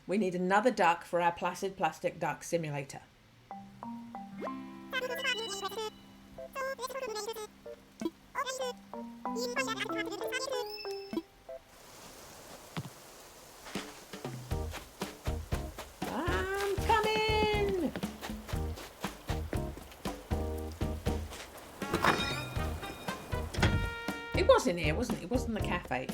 We need another duck for our Placid Plastic Duck Simulator. I'm coming! It was in here, wasn't it? It wasn't the cafe.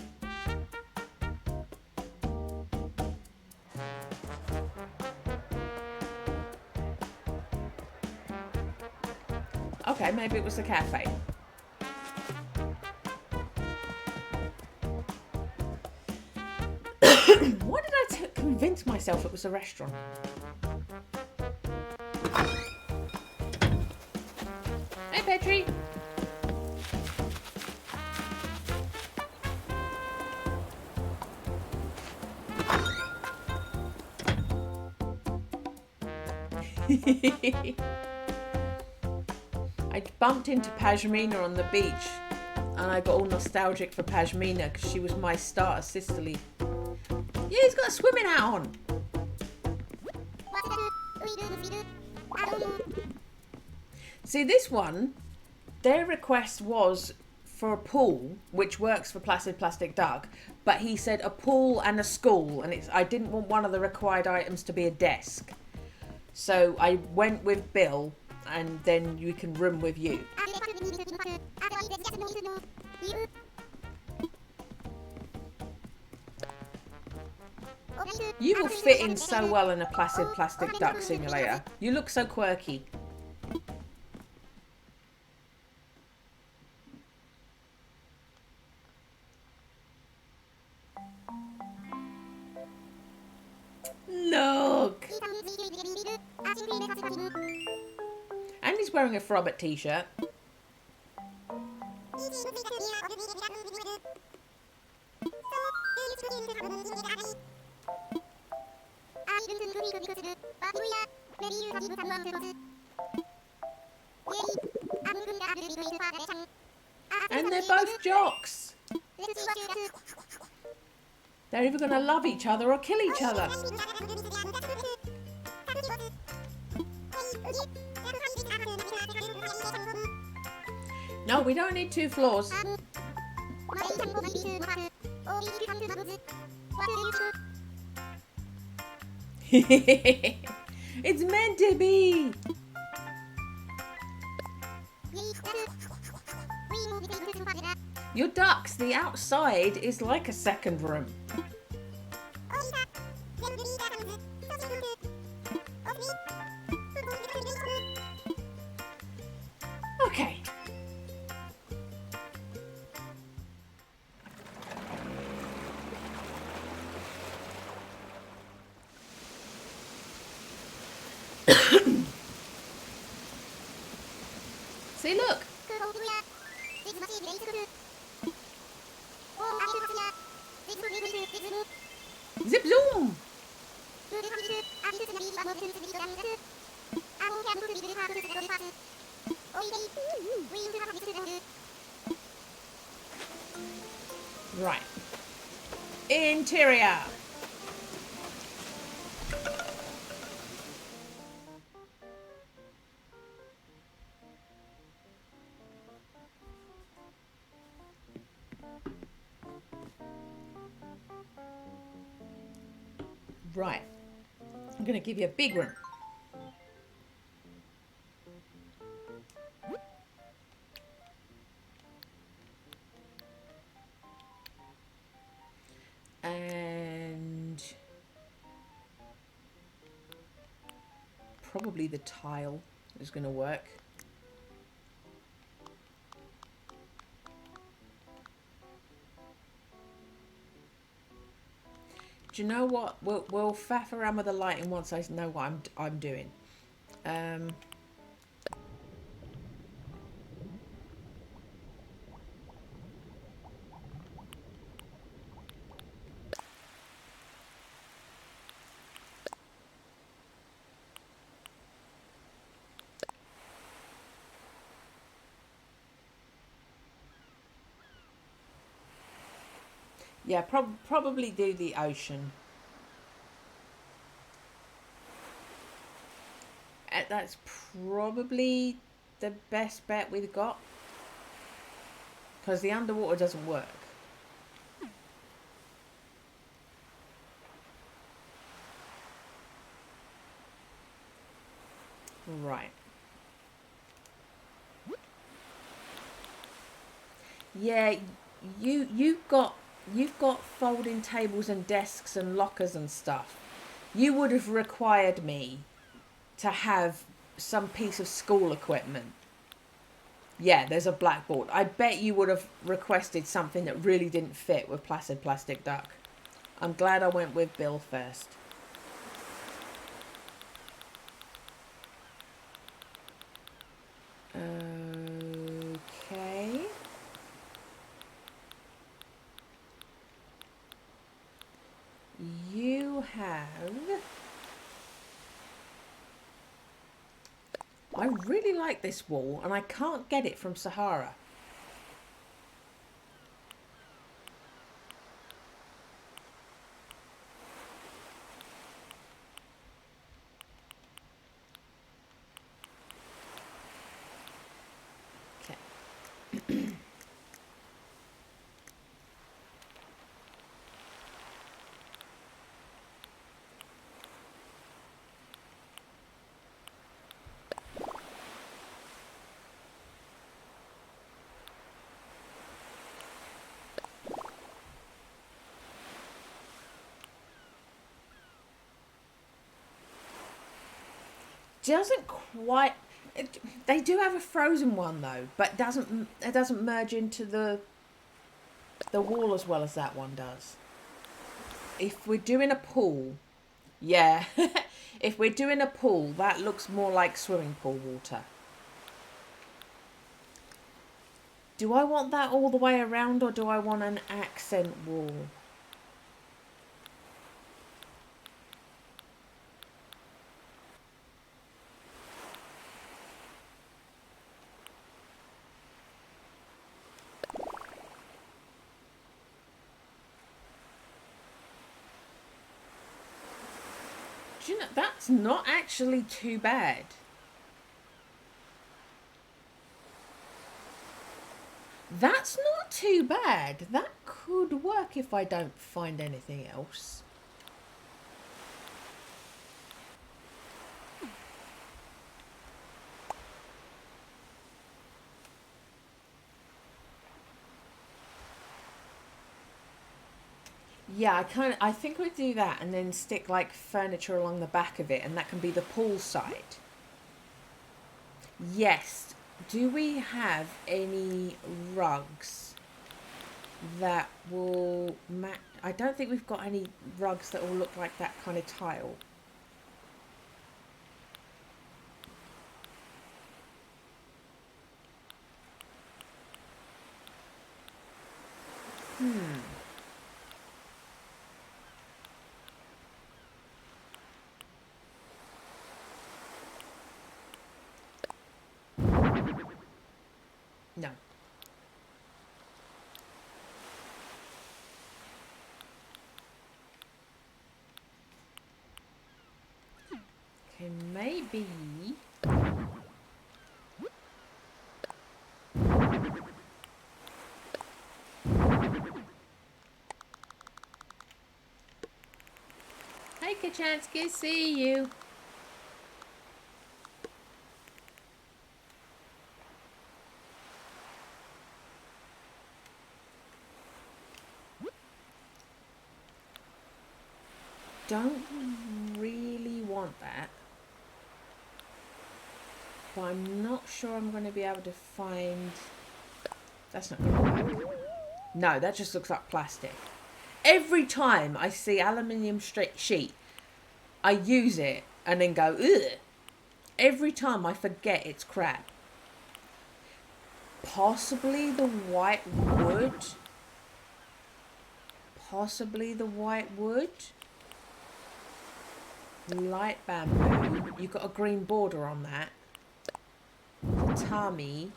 Okay, maybe it was the cafe. Why did I convince myself it was a restaurant? Hey, Petrie. I bumped into Pashmina on the beach and I got all nostalgic for Pashmina because she was my starter sisterly. Yeah, he's got a swimming hat on. See, this one, their request was for a pool, which works for Placid Plastic Duck, but he said a pool and a school, and I didn't want one of the required items to be a desk. So I went with Bill, and then you can room with you. You will fit in so well in a Placid Plastic Duck Simulator. You look so quirky. Look! And he's wearing a Frobbit t-shirt. And they're both jocks. They're either going to love each other or kill each other. No, we don't need 2 floors. It's meant to be. Your ducks, the outside is like a second room. Okay. See, look. Zip zoom. Right. Interior. Right. I'm going to give you a big room. And probably the tile is going to work. Do you know what? We'll faff around with the lighting once I know what I'm doing. Yeah, probably do the ocean. That's probably the best bet we've got. Because the underwater doesn't work. Right. Yeah, you've got folding tables and desks and lockers and stuff. You would have required me to have some piece of school equipment. Yeah, there's a blackboard. I bet you would have requested something that really didn't fit with Placid Plastic Duck. I'm glad I went with Bill first. Okay. You have... I really like this wall, and I can't get it from Sahara. Okay. Doesn't quite... They do have a frozen one though, but it doesn't merge into the wall as well as that one does. If we're doing a pool, yeah. If we're doing a pool, that looks more like swimming pool water. Do I want that all the way around, or do I want an accent wall? Do you know, that's not actually too bad. That's not too bad. That could work if I don't find anything else. Yeah, I think we'd do that and then stick like furniture along the back of it, and that can be the pool side. Yes. Do we have any rugs that will match? I don't think we've got any rugs that will look like that kind of tile. Hmm. No. Okay, maybe. Hey, Kachansky, see you. Don't really want that. But I'm not sure I'm going to be able to find... That's not going to work. No, that just looks like plastic. Every time I see aluminium sheet, I use it and then go, ugh. Every time I forget it's crap. Possibly the white wood. Possibly the white wood. Light bamboo. You've got a green border on that. Tatami.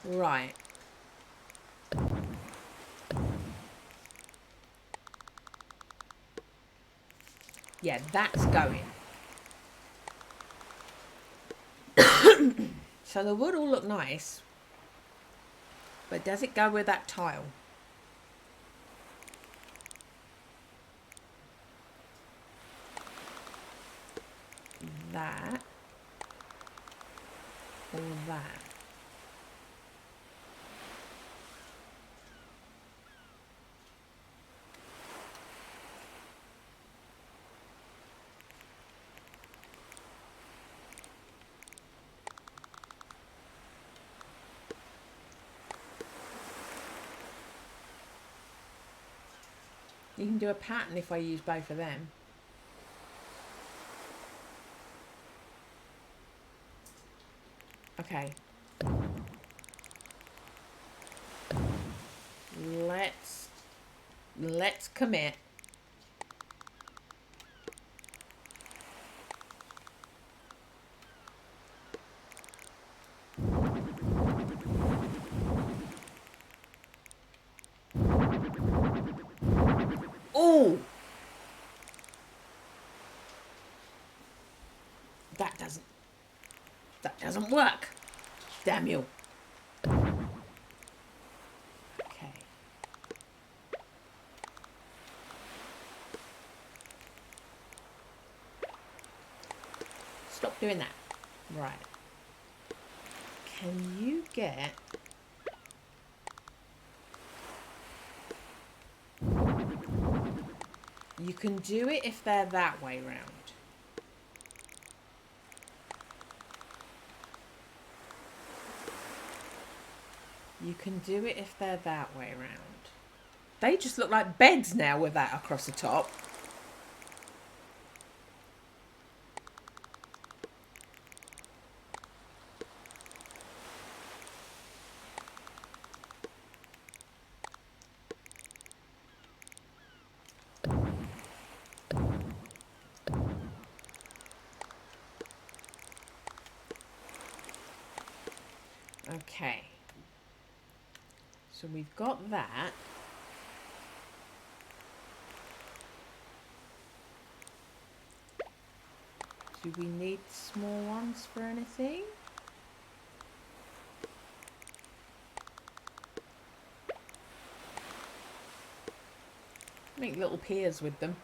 Right. Yeah, that's going. So the wood all look nice, but does it go with that tile? That or that? You can do a pattern if I use both of them. Okay. Let's commit. Oh, that doesn't work. Damn you. Okay. Stop doing that. Right. Can you get... You can do it if they're that way round. You can do it if they're that way round. They just look like beds now with that across the top. Okay. So we've got that. Do we need small ones for anything? Make little piers with them.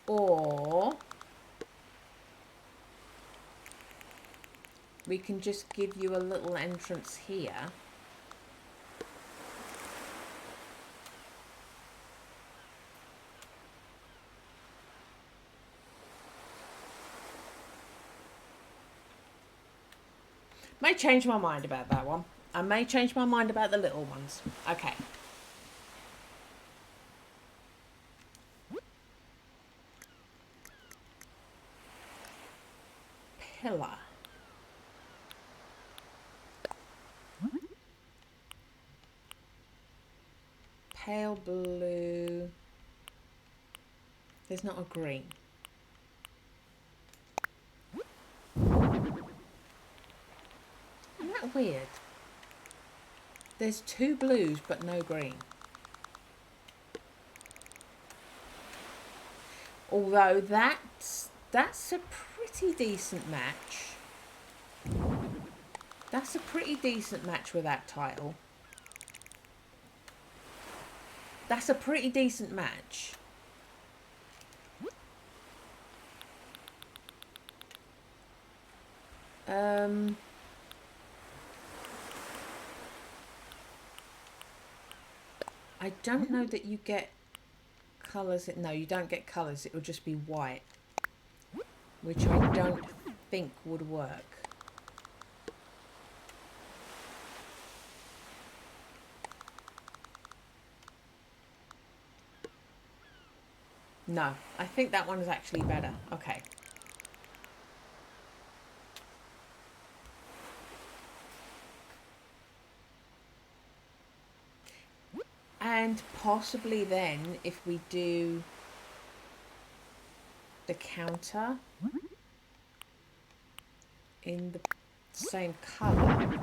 Or we can just give you a little entrance here. May change my mind about that one. I may change my mind about the little ones. Okay. Pillar. Pale blue. There's not a green. Isn't that weird? There's two blues but no green. Although that's a pretty decent match. That's a pretty decent match with that tile. That's a pretty decent match. I don't know that you get colours. No, you don't get colours. It will just be white, which I don't think would work. No, I think that one is actually better. Okay. And possibly then, if we do the counter in the same colour.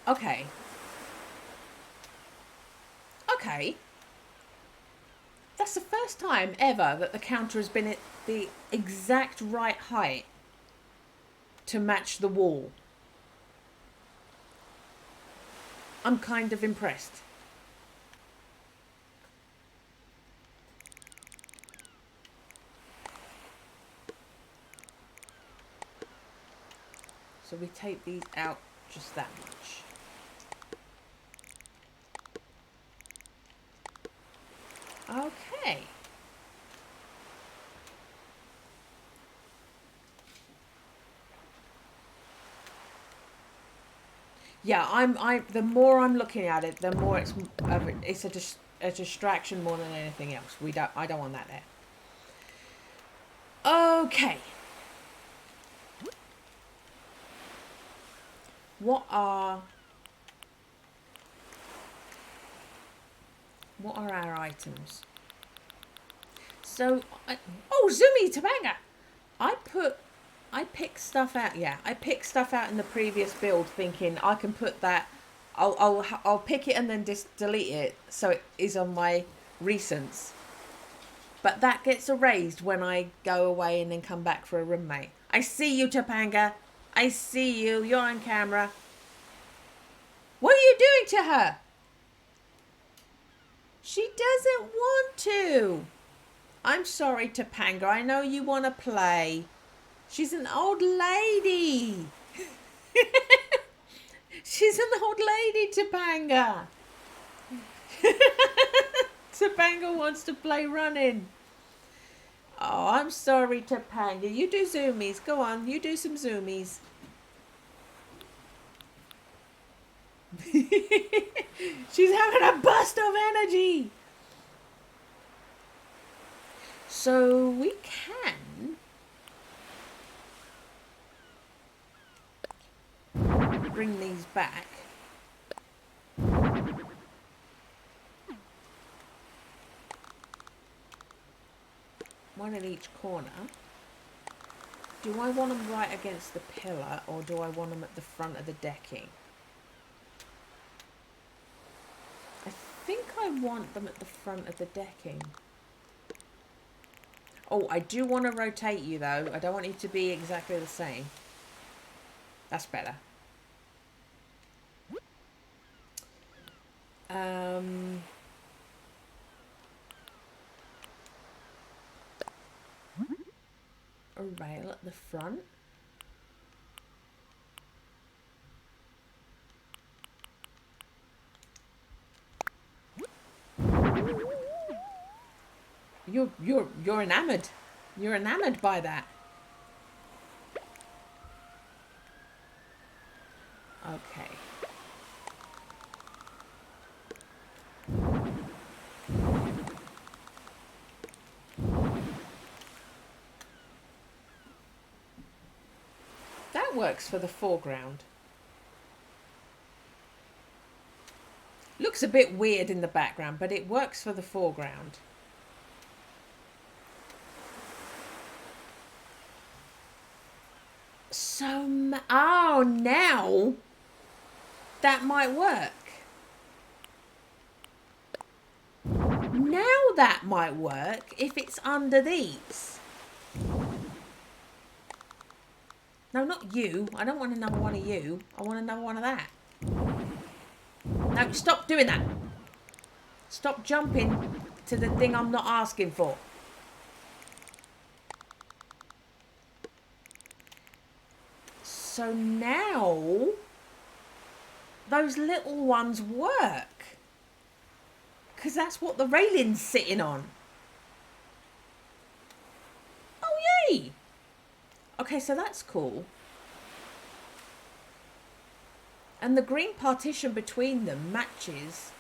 Okay. Okay. That's the first time ever that the counter has been at the exact right height to match the wall. I'm kind of impressed. So we take these out just that much. Okay. Yeah, the more I'm looking at it, the more it's a distraction more than anything else. I don't want that there. Okay. What are our items? So, oh, Zumi Tabanga! I picked stuff out. Yeah, I picked stuff out in the previous build, thinking I can put that. I'll pick it and then just delete it, so it is on my recents. But that gets erased when I go away and then come back for a roommate. I see you, Topanga. I see you. You're on camera. What are you doing to her? She doesn't want to. I'm sorry, Topanga. I know you want to play. She's an old lady. She's an old lady, Topanga. Topanga wants to play running. Oh, I'm sorry, Topanga. You do zoomies. Go on, you do some zoomies. She's having a burst of energy. So we can bring these back. One in each corner. Do I want them right against the pillar, or do I want them at the front of the decking? I think I want them at the front of the decking. Oh, I do want to rotate you though. I don't want you to be exactly the same. That's better. A rail at the front. You're enamored. You're enamored by that. Okay. That works for the foreground. Looks a bit weird in the background, but it works for the foreground. So, oh, now that might work. Now that might work if it's under these. No, not you. I don't want another one of you. I want another one of that. No, stop doing that. Stop jumping to the thing I'm not asking for. So now those little ones work. Because that's what the railing's sitting on. Oh, yay. Okay, so that's cool. And the green partition between them matches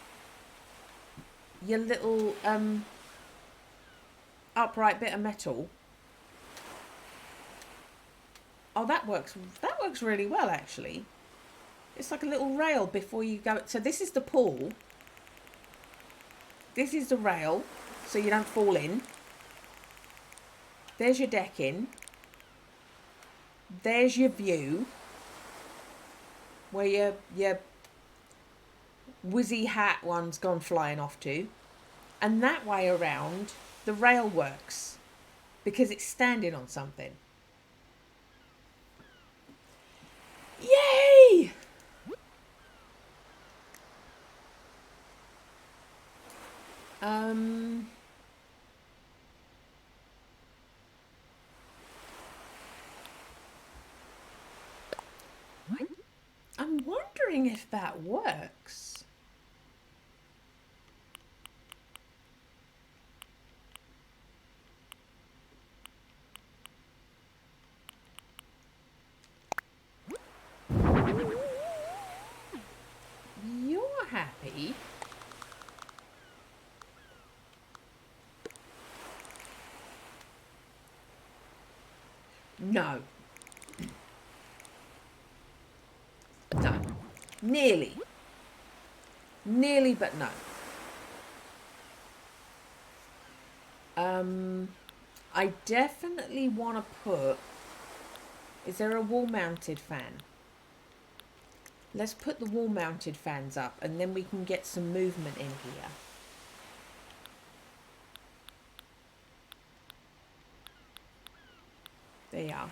your little upright bit of metal. Oh, that works really well, actually. It's like a little rail before you go. So this is the pool. This is the rail, so you don't fall in. There's your decking. There's your view, where your whizzy hat one's gone flying off to. And that way around, the rail works, because it's standing on something. Yay! I'm wondering if that works. You're happy? No. No. Nearly. Nearly, but no. I definitely want to put... Is there a wall-mounted fan? Let's put the wall-mounted fans up, and then we can get some movement in here. There you are.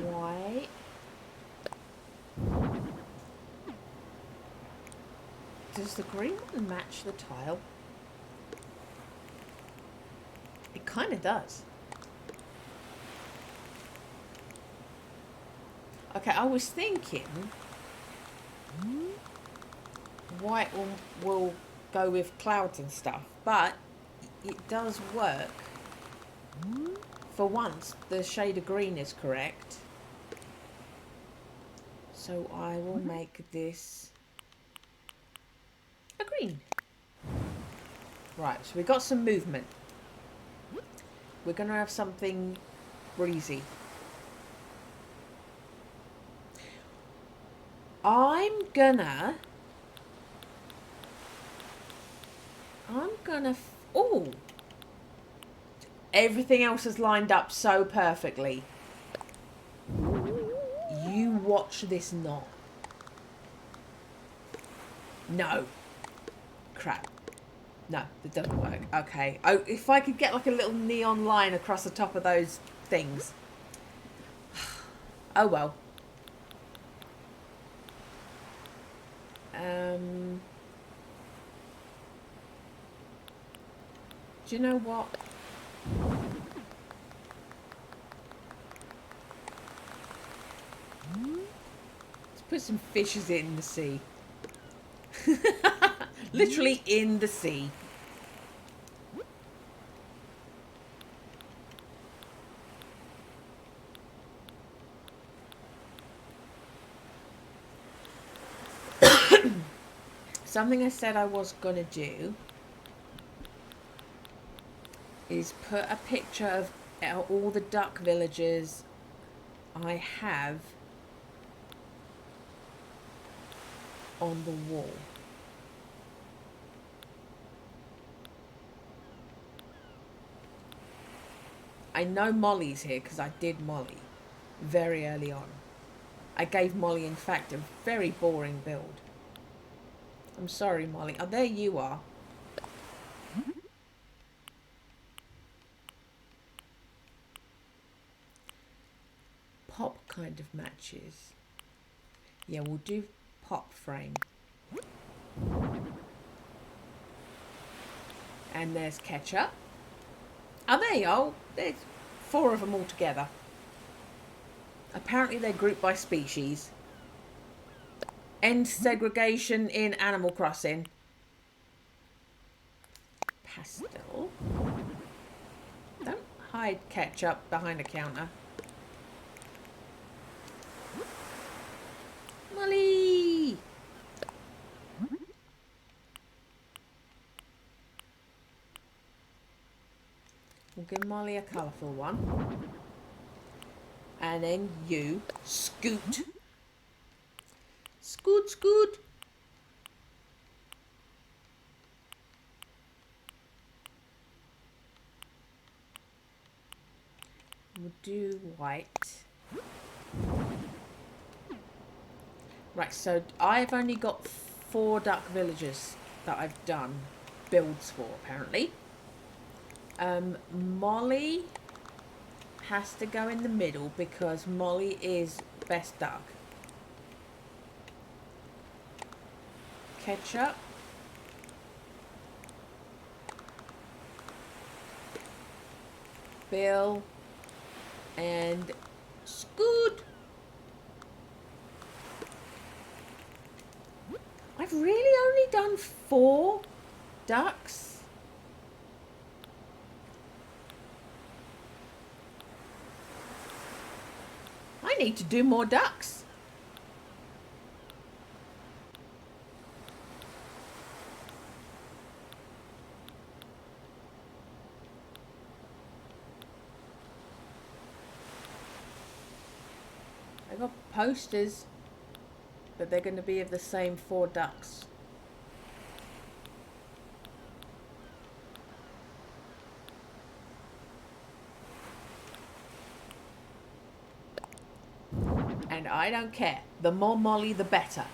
White. Does the green one match the tile? It kind of does. Okay, I was thinking white will go with clouds and stuff, but it does work. For once, the shade of green is correct. So I will make this a green. Right, so we got some movement. We're going to have something breezy. I'm gonna... Oh! Everything else has lined up so perfectly. You watch this knot. No. Crap. No, that doesn't work. Okay. Oh, if I could get like a little neon line across the top of those things. Oh well. Do you know what? Let's put some fishes in the sea. Literally in the sea. Something I said I was going to do is put a picture of all the duck villages I have on the wall. I know Molly's here because I did Molly very early on. I gave Molly, in fact, a very boring build. I'm sorry, Molly. Oh, there you are. Pop kind of matches. Yeah, we'll do pop frame. And there's ketchup. Oh, there you are. There's 4 of them all together. Apparently they're grouped by species. End segregation in Animal Crossing. Pastel. Don't hide ketchup behind a counter. Molly! We'll give Molly a colourful one. And then you scoot. Scoot, scoot. We'll do white. Right, so I've only got 4 duck villages that I've done builds for, apparently. Molly has to go in the middle because Molly is best duck. Ketchup. Bill. And Scoot. I've really only done 4 ducks. I need to do more ducks. I got posters that they're going to be of the same 4 ducks. And I don't care. The more Molly, the better.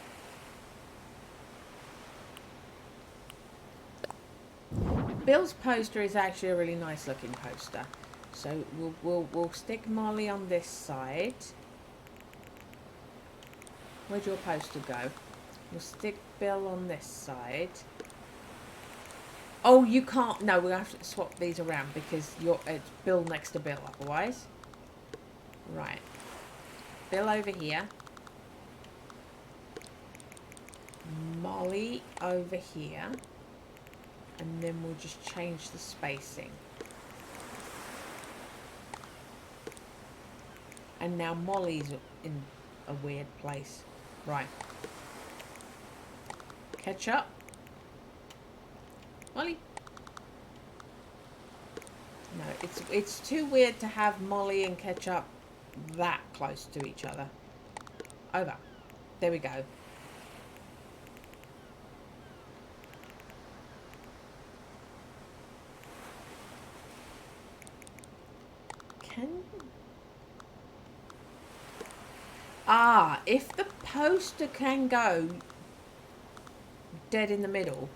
Bill's poster is actually a really nice looking poster. So we'll stick Molly on this side. Where'd your poster go? We'll stick Bill on this side. Oh, you can't. No, we'll have to swap these around because it's Bill next to Bill otherwise. Right. Bill over here. Molly over here. And then we'll just change the spacing. And now Molly's in a weird place. Right. Ketchup. Molly. No, it's too weird to have Molly and Ketchup that close to each other. Over. There we go. If the poster can go dead in the middle.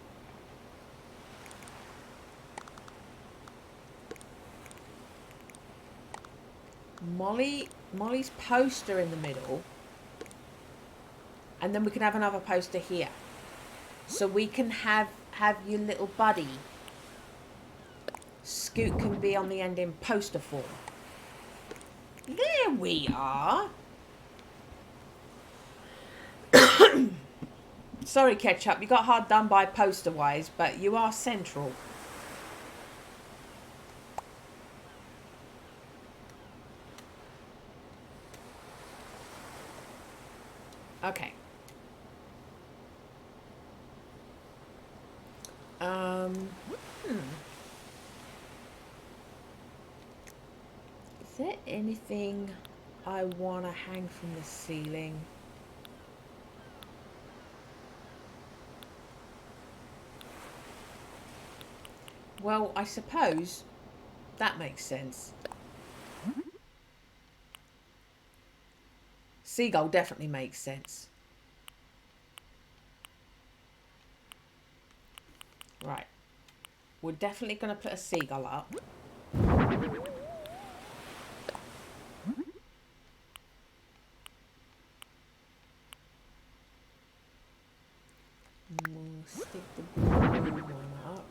Molly's poster in the middle. And then we can have another poster here. So we can have your little buddy. Scoot can be on the end in poster form. There we are. Sorry, Ketchup, you got hard done by poster-wise, but you are central. Okay. Is there anything I want to hang from the ceiling? Well, I suppose that makes sense. Seagull definitely makes sense. Right. We're definitely going to put a seagull up. We'll stick the blue one up.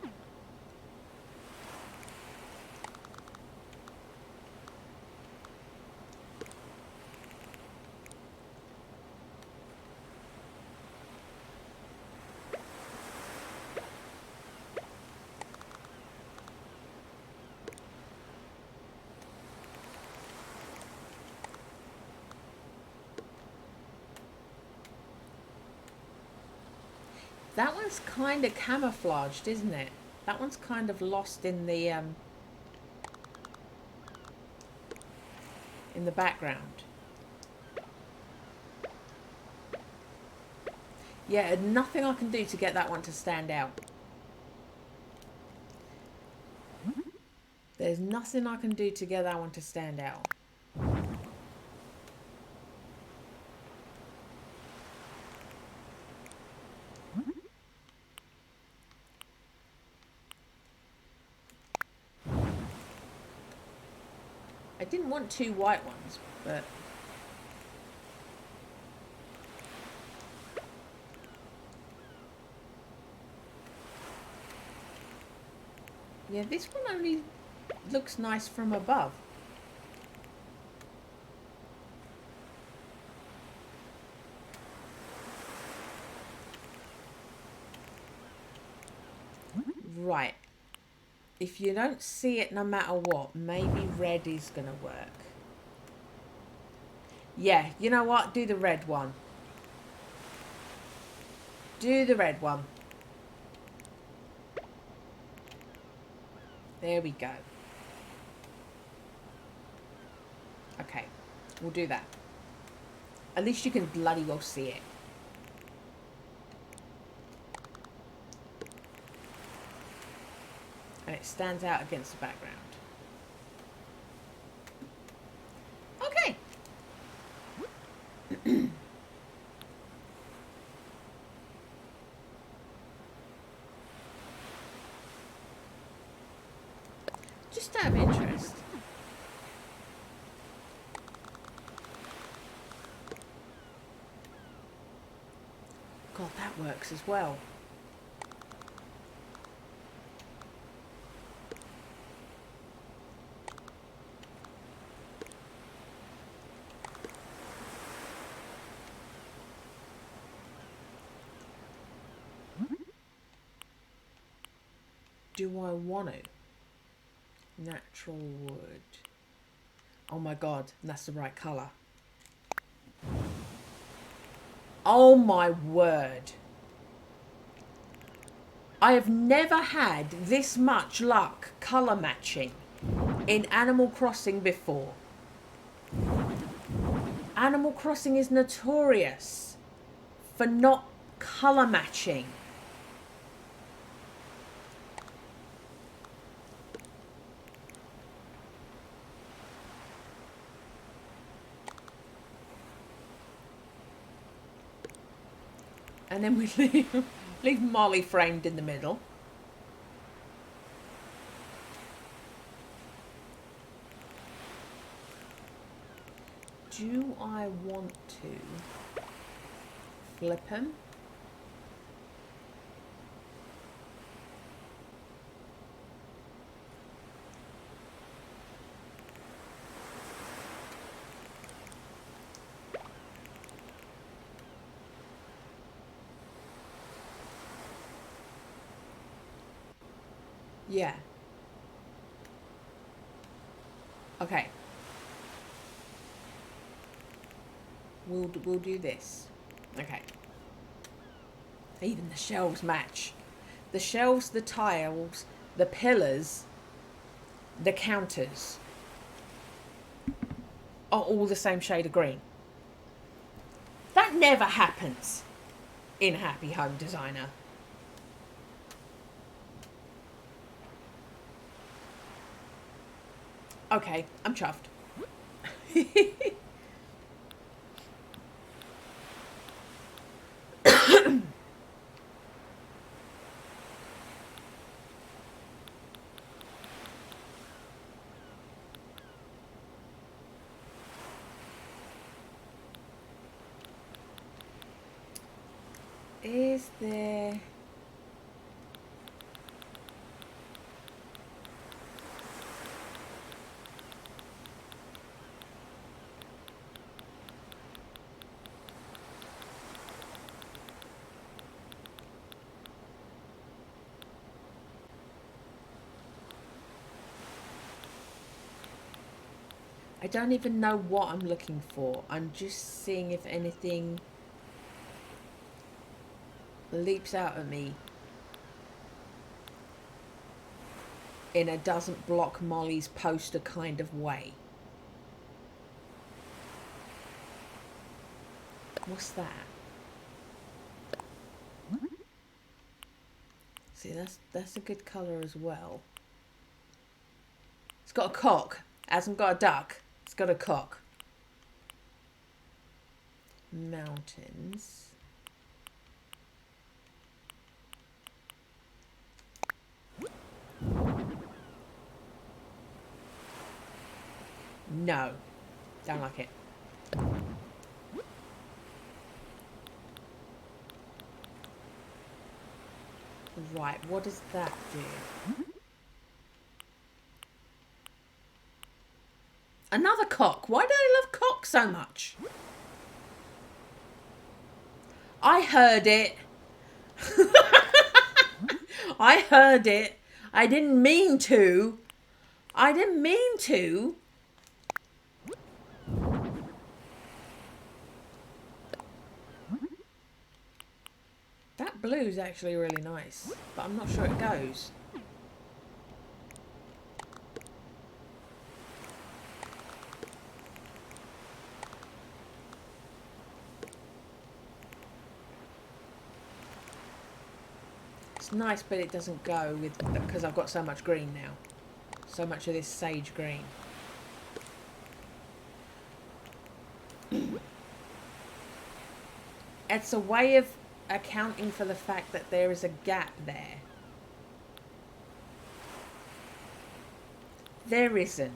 That one's kind of camouflaged, isn't it? That one's kind of lost in the background. Yeah, nothing I can do to get that one to stand out. There's nothing I can do to get that one to stand out. I didn't want 2 white ones, but... yeah, this one only looks nice from above. Right. If you don't see it no matter what, maybe red is going to work. Yeah, you know what? Do the red one. Do the red one. There we go. Okay, we'll do that. At least you can bloody well see it. And it stands out against the background. Okay. Just out of interest. God, that works as well. Do I want to? Natural wood. Oh my God, that's the right colour. Oh my word. I have never had this much luck colour matching in Animal Crossing before. Animal Crossing is notorious for not colour matching. And then we leave Molly framed in the middle. Do I want to flip him? Yeah. Okay. We'll do this. Okay. Even the shelves match. The shelves, the tiles, the pillars, the counters are all the same shade of green. That never happens in Happy Home Designer. Okay, I'm chuffed. Is there... I don't even know what I'm looking for. I'm just seeing if anything... leaps out at me in a doesn't block Molly's poster kind of way. What's that? See, that's a good colour as well. It's got a cock. It hasn't got a duck. It's got a cock. Mountains. No. Don't like it. Right, what does that do? Another cock. Why do they love cock so much? I heard it. I heard it. I didn't mean to. I didn't mean to. That blue's actually really nice, but I'm not sure it goes. It's nice, but it doesn't go with, because I've got so much green now. So much of this sage green. It's a way of accounting for the fact that there is a gap there. There isn't.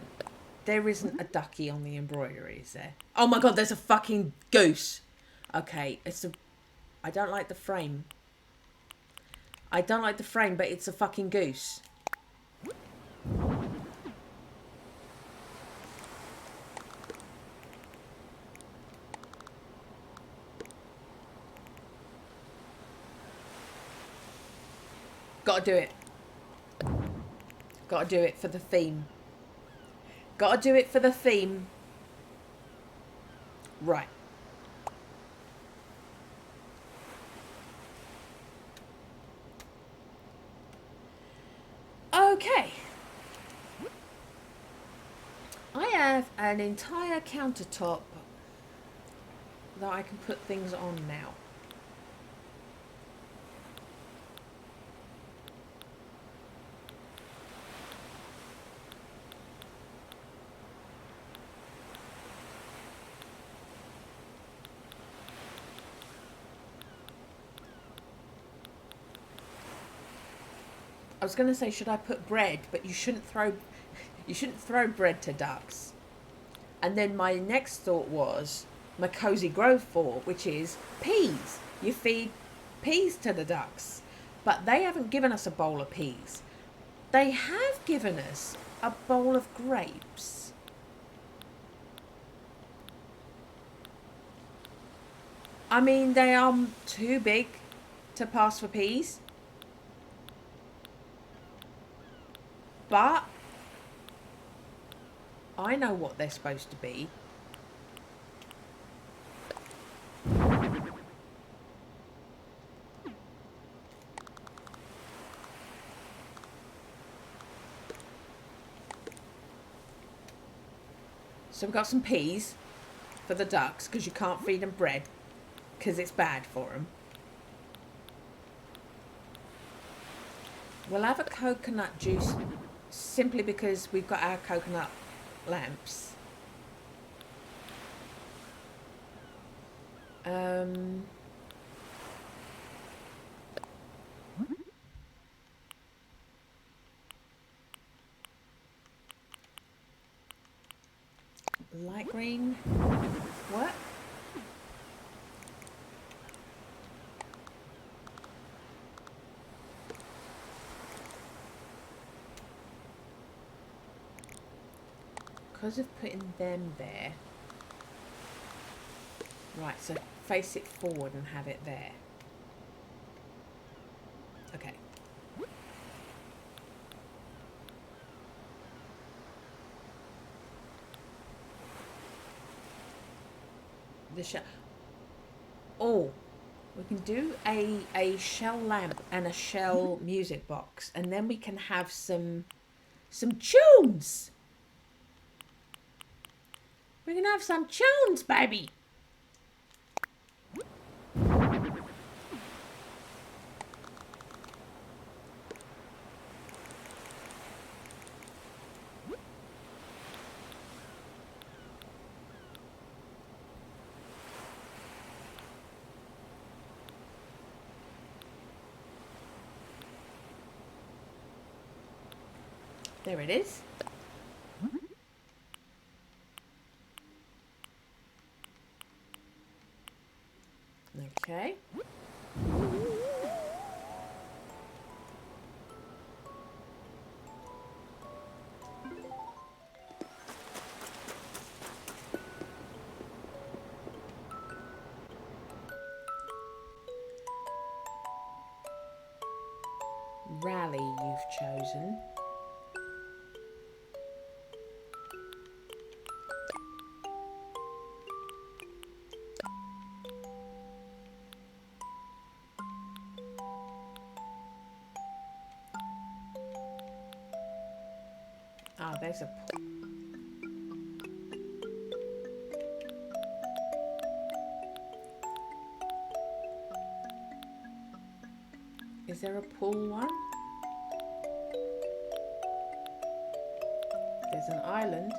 There isn't a ducky on the embroidery, is there? Oh my god, there's a fucking goose. Okay, I don't like the frame. I don't like the frame, but it's a fucking goose. Gotta do it. Gotta do it for the theme. Gotta do it for the theme. Right. Okay. I have an entire countertop that I can put things on now. I was going to say, should I put bread? But you shouldn't throw bread to ducks. And then my next thought was my Cozy Grove thought, which is peas. You feed peas to the ducks. But they haven't given us a bowl of peas. They have given us a bowl of grapes. I mean, they are too big to pass for peas. But I know what they're supposed to be. So we've got some peas for the ducks, because you can't feed them bread because it's bad for them. We'll have a coconut juice simply because we've got our coconut lamps. Light green. What? Because of putting them there. Right, so face it forward and have it there. Okay. The Oh. We can do a shell lamp and a shell music box, and then we can have some tunes. We can have some tunes, baby. There it is. Okay. Rally you've chosen. Ah, there's a... Is there a pool one? There's an island.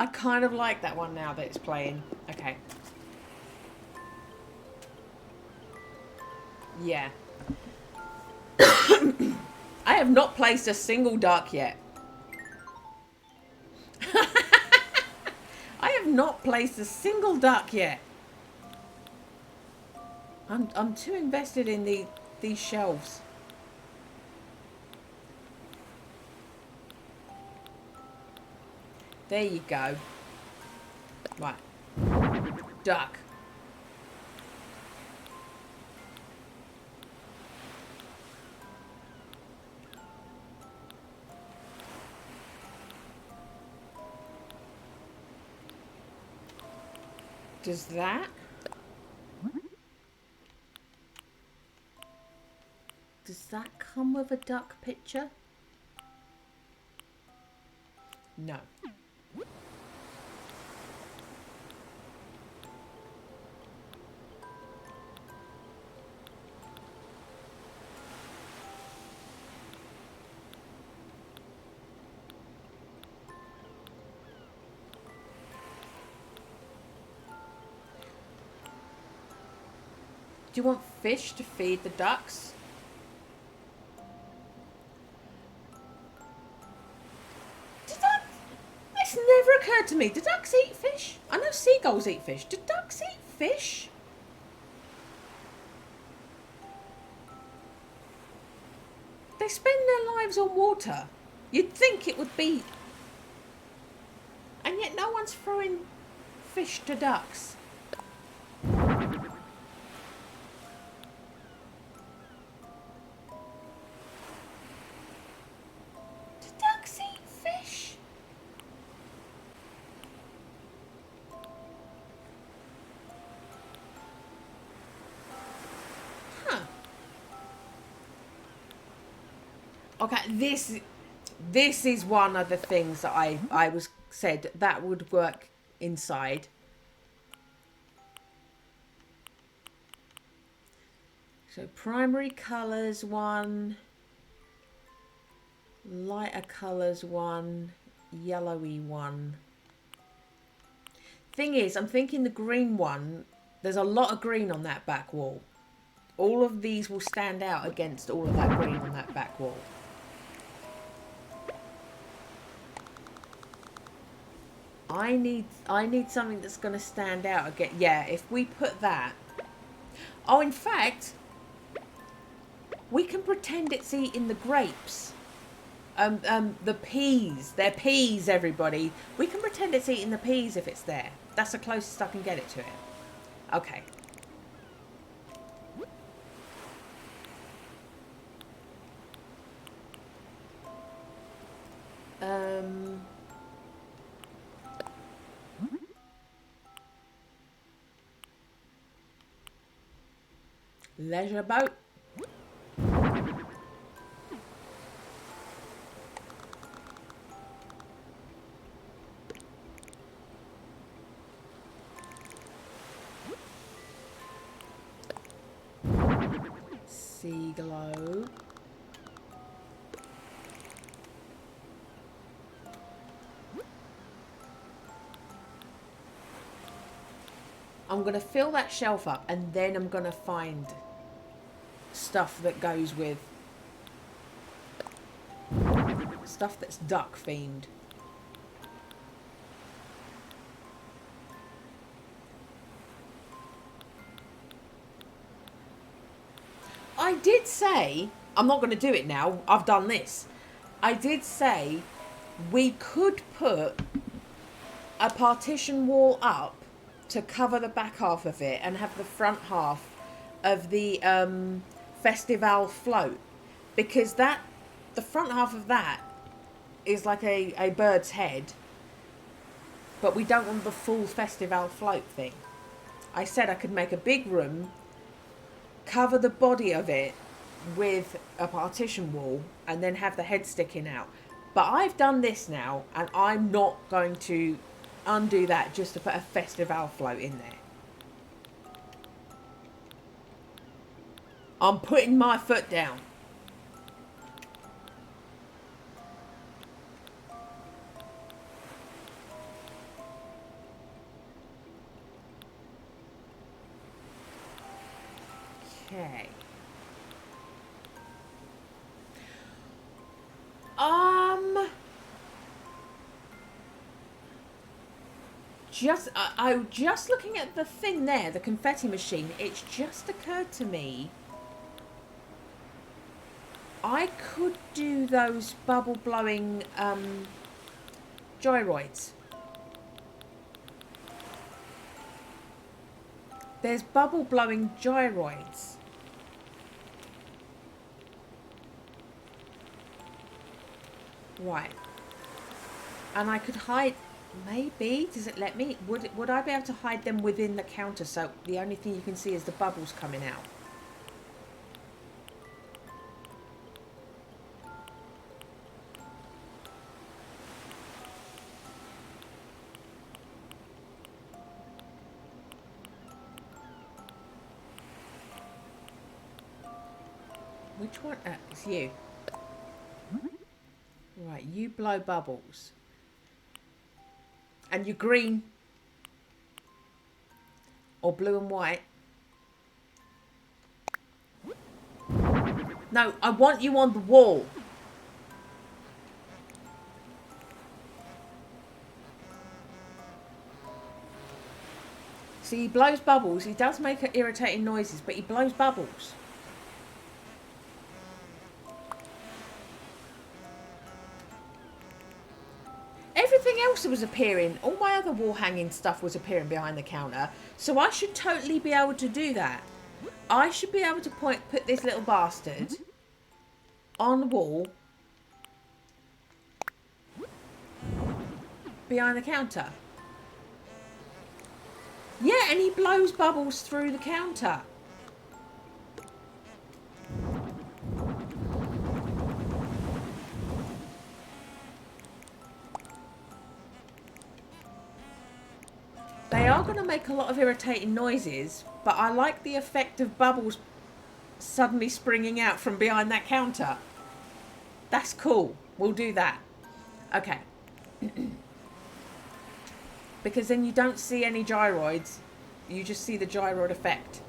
I kind of like that one now that it's playing. Okay. Yeah. I have not placed a single duck yet. I have not placed a single duck yet. I'm too invested in these shelves. There you go. Right. Duck. Does that? Does that come with a duck picture? No. Do you want fish to feed the ducks? It's never occurred to me. Do ducks eat fish? I know seagulls eat fish. Do ducks eat fish? They spend their lives on water. You'd think it would be... And yet no one's throwing fish to ducks. Okay, this is one of the things that I was said that would work inside. So primary colours one, lighter colours one, yellowy one. Thing is, I'm thinking the green one, there's a lot of green on that back wall. All of these will stand out against all of that green on that back wall. I need something that's going to stand out again. Yeah, if we put that, Oh, in fact, we can pretend it's eating the grapes. The peas. They're peas, everybody. We can pretend it's eating the peas if it's there. That's the closest I can get it to it. Okay. Leisure boat. Sea globe. I'm going to fill that shelf up and then I'm going to find stuff that goes with stuff that's duck themed. I did say, I'm not going to do it now, I've done this. I did say we could put a partition wall up to cover the back half of it and have the front half of the festival float, because that the front half of that is like a bird's head, but we don't want the full festival float thing. I said I could make a big room, cover the body of it with a partition wall, and then have the head sticking out. But I've done this now, and I'm not going to undo that just to put a festival float in there. I'm putting my foot down. Okay. I just looking at the thing there, the confetti machine, it's just occurred to me I could do those bubble blowing gyroids. There's bubble blowing gyroids. Right. And I could hide, maybe, does it let me? Would I be able to hide them within the counter so the only thing you can see is the bubbles coming out? Which one? It's you. Right, you blow bubbles. And you're green. Or blue and white. No, I want you on the wall. See, he blows bubbles. He does make irritating noises, but he blows bubbles. Everything else that was appearing, all my other wall hanging stuff was appearing behind the counter. So I should totally be able to do that. I should be able to put this little bastard on the wall behind the counter. Yeah, and he blows bubbles through the counter. They are going to make a lot of irritating noises, but I like the effect of bubbles suddenly springing out from behind that counter. That's cool. We'll do that. Okay. Because then you don't see any gyroids. You just see the gyroid effect.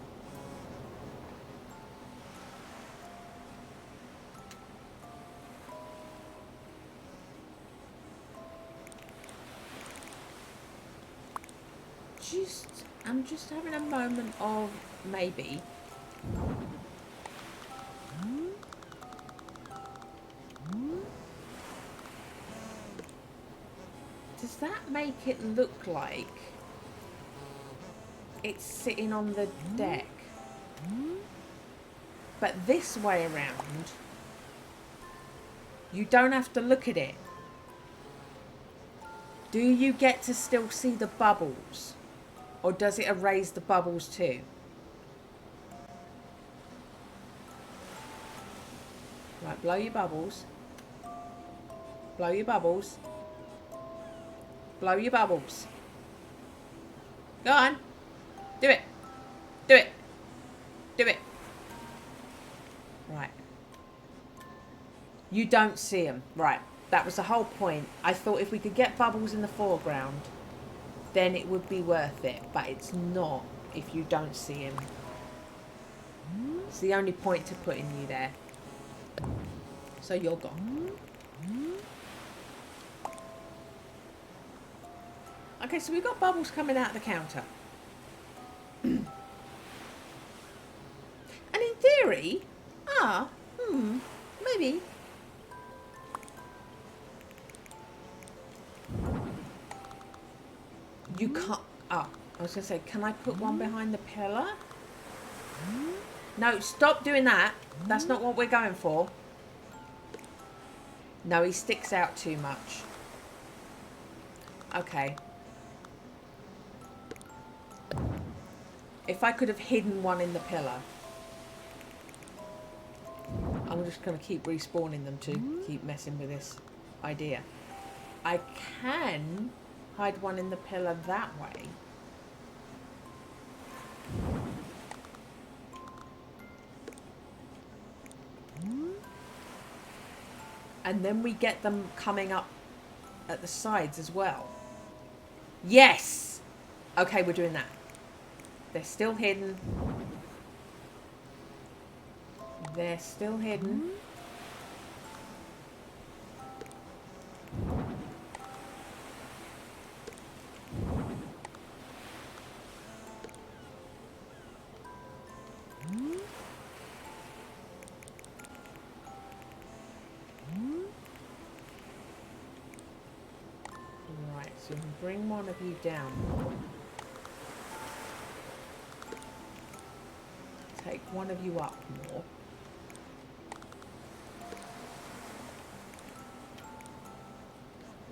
I'm just having a moment of maybe. Does that make it look like it's sitting on the deck? But this way around, you don't have to look at it. Do you get to still see the bubbles? Or does it erase the bubbles too? Right, blow your bubbles. Blow your bubbles. Blow your bubbles. Go on. Do it. Do it. Do it. Right. You don't see them. Right. That was the whole point. I thought if we could get bubbles in the foreground, then it would be worth it. But it's not if you don't see them. It's the only point to putting you there. So you're gone. Okay, so we've got bubbles coming out of the counter. And in theory, maybe. You can't, I was going to say, can I put one behind the pillar? No, stop doing that. That's not what we're going for. No, he sticks out too much. Okay. If I could have hidden one in the pillar. I'm just going to keep respawning them to keep messing with this idea. I can hide one in the pillar that way. And then we get them coming up at the sides as well. Yes! Okay, we're doing that. They're still hidden. They're still hidden. Right, so we can bring one of you down. Take one of you up more.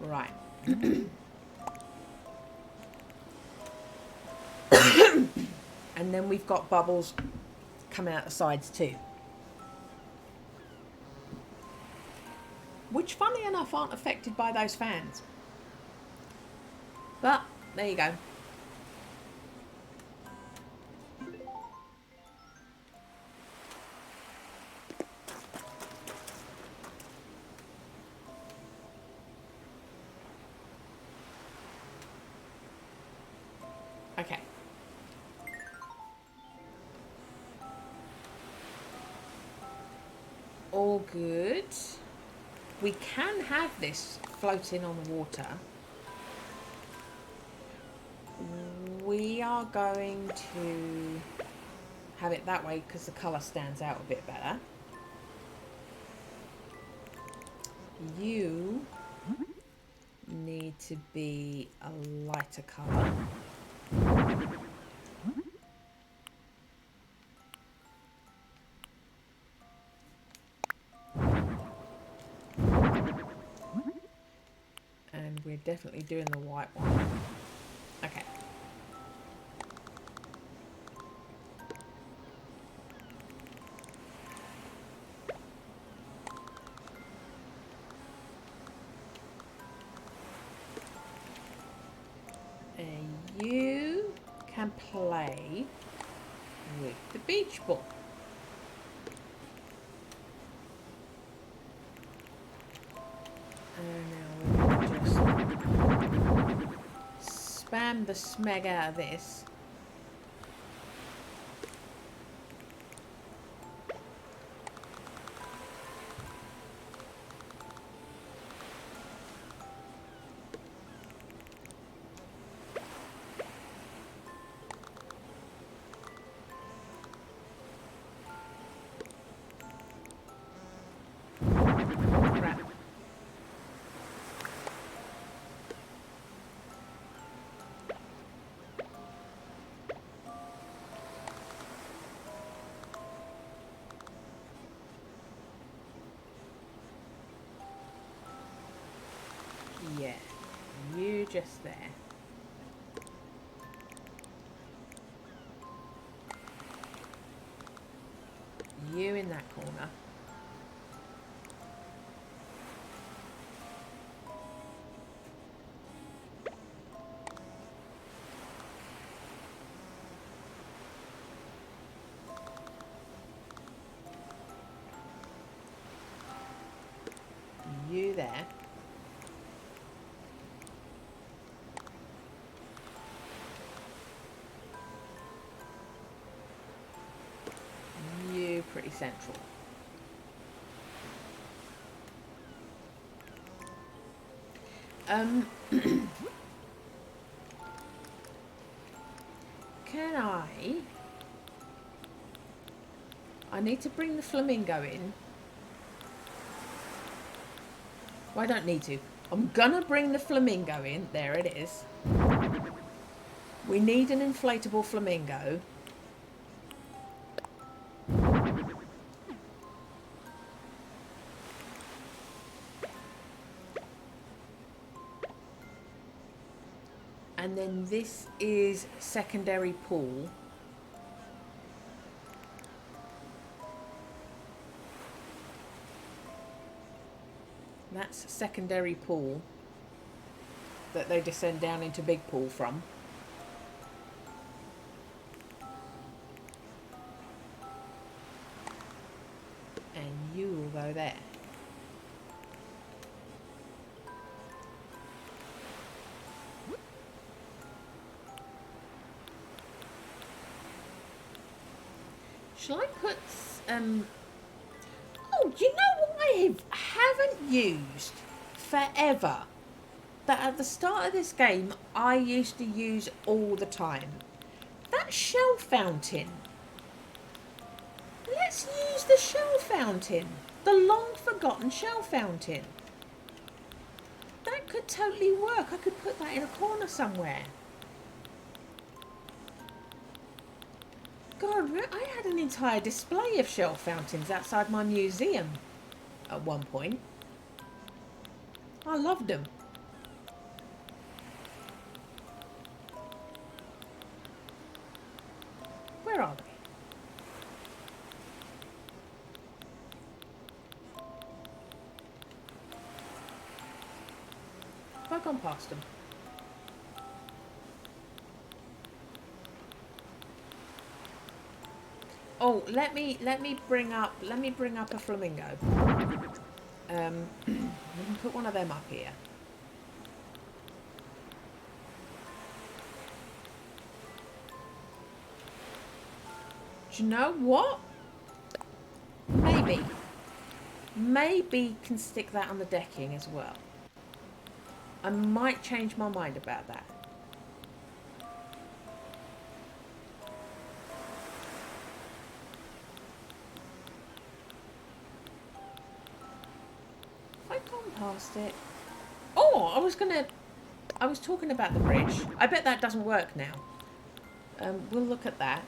Right. And then we've got bubbles coming out the sides too. Which, funny enough, aren't affected by those fans. But, there you go. Okay. All good. We can have this floating on the water. We are going to have it that way because the colour stands out a bit better. You need to be a lighter colour. And we're definitely doing the white one. Okay. And you can play with the beach ball. And now we'll just spam the smeg out of this. just there. You in that corner. You there. You pretty central. Can I need to bring the flamingo in. Well, I don't need to. I'm gonna bring the flamingo in. There it is. We need an inflatable flamingo. And then this is secondary pool. That's secondary pool that they descend down into big pool from. And you will go there. Shall I put oh, you know what I haven't used forever? That at the start of this game I used to use all the time. That shell fountain. Let's use the shell fountain. The long forgotten shell fountain. That could totally work. I could put that in a corner somewhere. God, I had an entire display of shell fountains outside my museum at one point. I loved them. Where are they? Have I gone past them? Oh, let me bring up a flamingo. We can put one of them up here. Do you know what? Maybe can stick that on the decking as well. I might change my mind about that. Past it. Oh, I was talking about the bridge. I bet that doesn't work now. We'll look at that.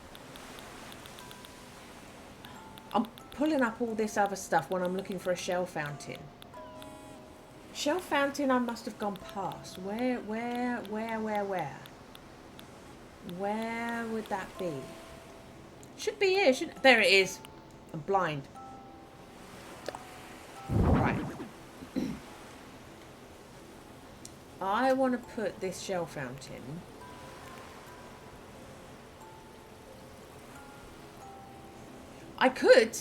I'm pulling up all this other stuff when I'm looking for a shell fountain. Shell fountain I must have gone past. Where would that be? Should be here, shouldn't... There it is. I'm blind. Right. I want to put this shell fountain I could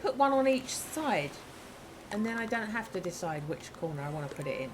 put one on each side and then I don't have to decide which corner I want to put it in.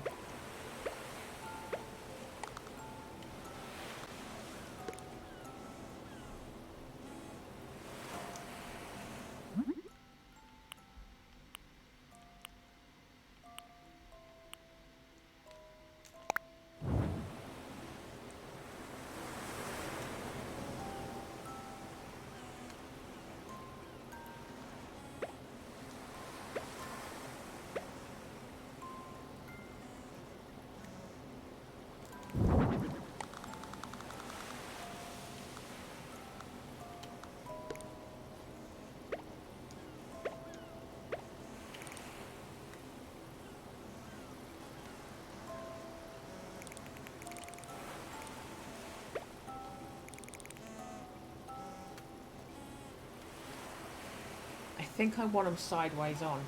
think I want them sideways on.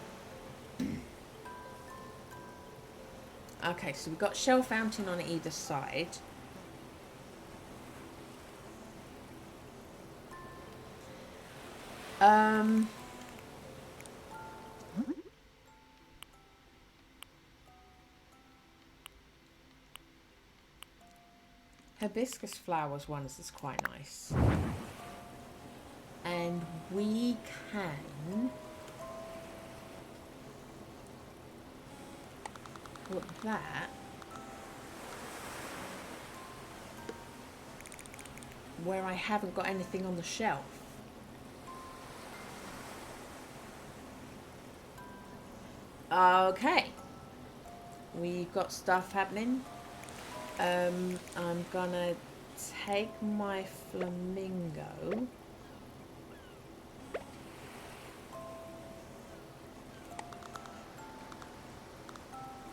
Okay, so we've got shell fountain on either side. Hibiscus flowers ones is quite nice. And we can put that where I haven't got anything on the shelf. Okay, we've got stuff happening. I'm gonna take my flamingo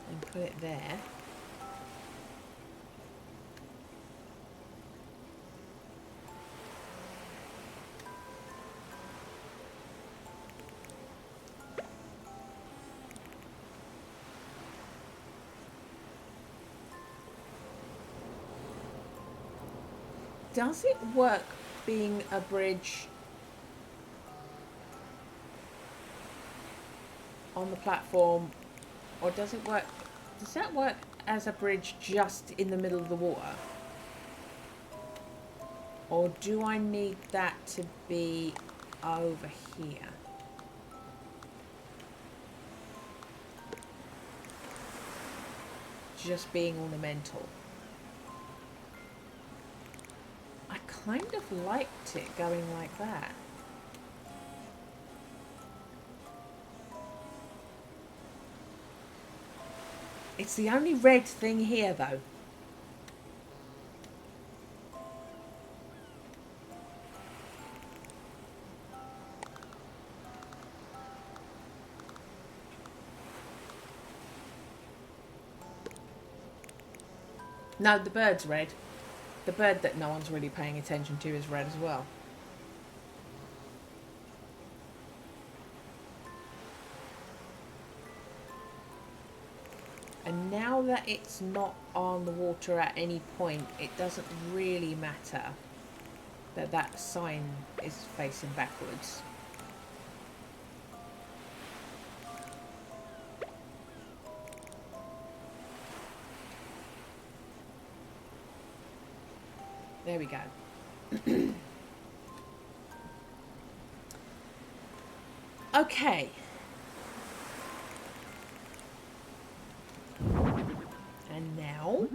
and put it there. Does it work being a bridge on the platform, or does it work? Does that work as a bridge just in the middle of the water? Or do I need that to be over here? Just being ornamental. I kind of liked it going like that. It's the only red thing here though. No, the bird's red. The bird that no one's really paying attention to is red as well. And now that it's not on the water at any point, it doesn't really matter that that sign is facing backwards. There we go. Okay. And now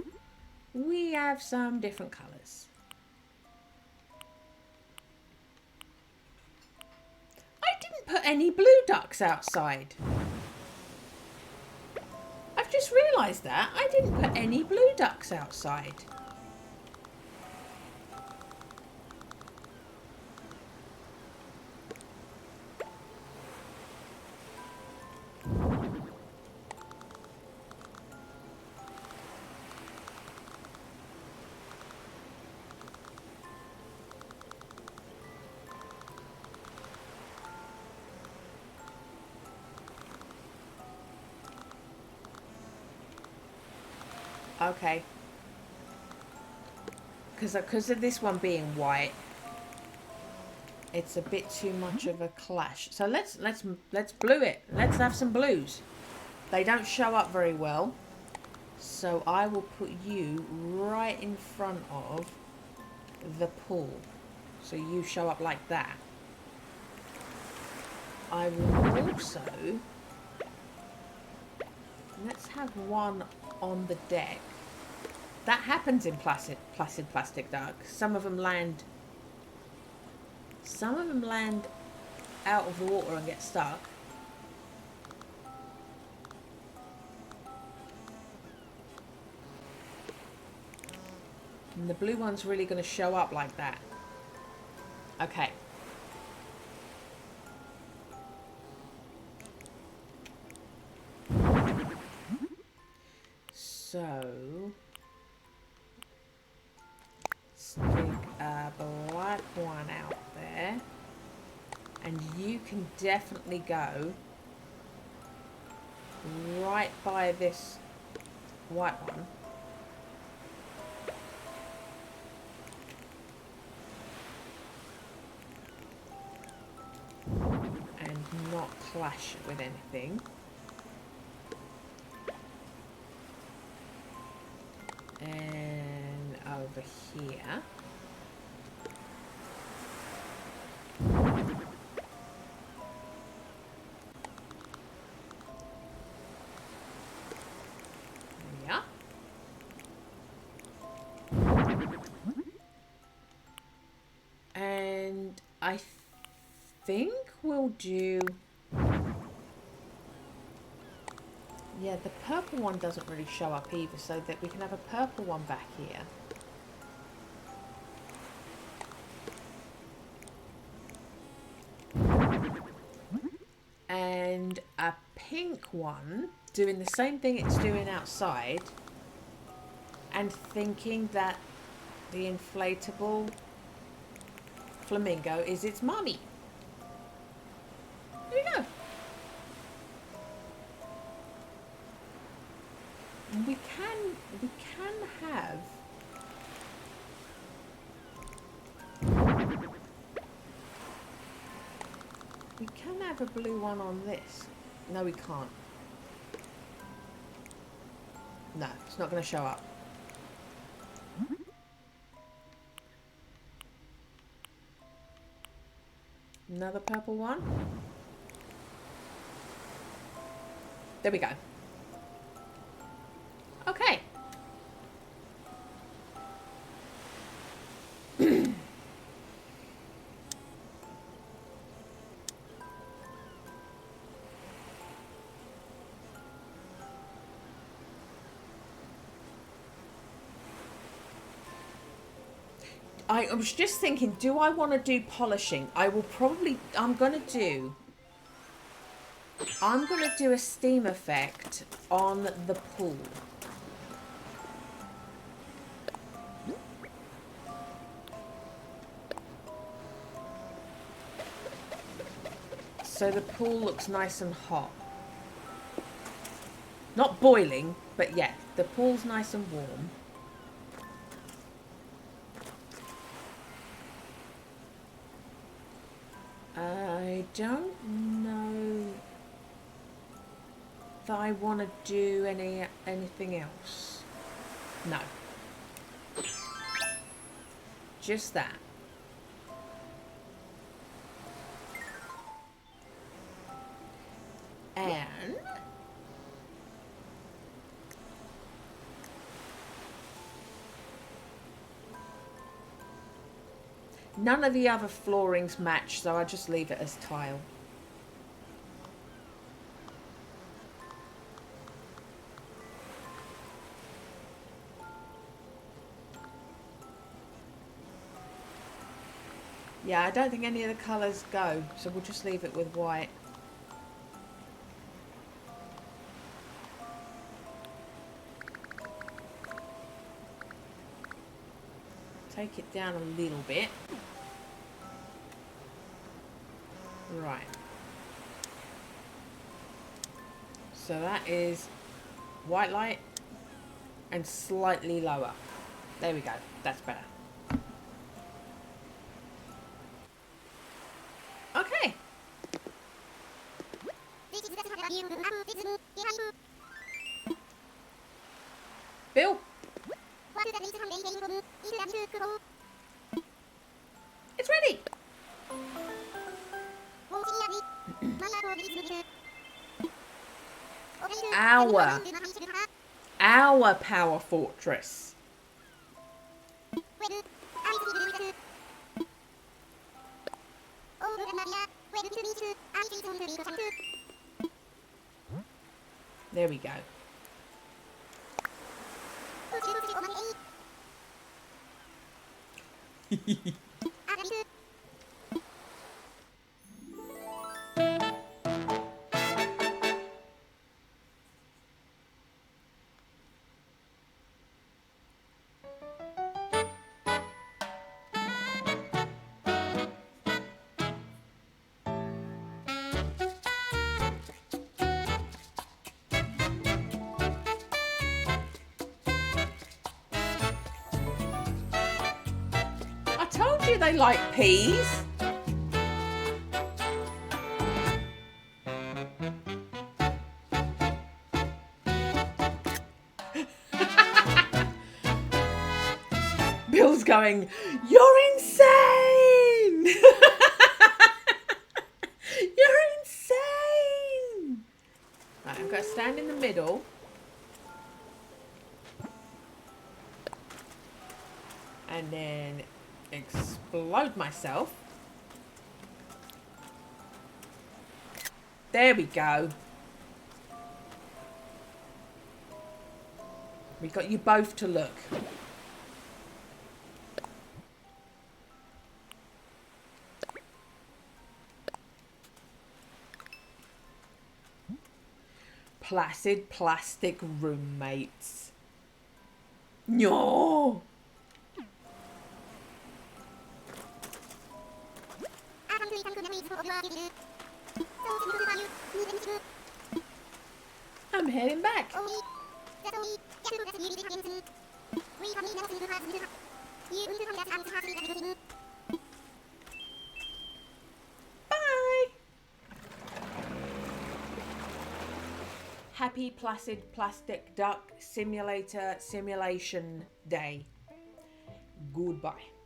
we have some different colours. I didn't put any blue ducks outside. I've just realised that. I didn't put any blue ducks outside. Okay. Because of this one being white, it's a bit too much of a clash. So let's blue it. Let's have some blues. They don't show up very well, so I will put you right in front of the pool, so you show up like that. I will also, let's have one on the deck. That happens in Placid Plastic Duck. Some of them land out of the water and get stuck. And the blue one's really going to show up like that. Okay. So stick a black one out there, And you can definitely go right by this white one. And not clash with anything. And over here. Yeah. And I think we'll do... Yeah, the purple one doesn't really show up either, so that we can have a purple one back here. And a pink one doing the same thing it's doing outside, and thinking that the inflatable flamingo is its mummy. There we go. We can have... We can have a blue one on this. No, we can't. No, it's not going to show up. Another purple one. There we go. Okay. I was just thinking, do I want to do polishing? I'm going to do a steam effect on the pool. So the pool looks nice and hot. Not boiling, but yeah, the pool's nice and warm. I don't know that I want to do anything else. No. Just that. And none of the other floorings match, so I'll just leave it as tile. Yeah, I don't think any of the colours go, so we'll just leave it with white. Take it down a little bit. Right. So that is white light and slightly lower. There we go. That's better. Okay. Bill. It's ready. Our power fortress. There we go. you they like peas. Bill's going, "You're insane!" You're insane! Right, I'm going to stand in the middle. And then explode myself. There we go. We got you both to look. Placid plastic roommates. No. I'm heading back. Bye. Happy Placid Plastic Duck Simulator Simulation Day. Goodbye.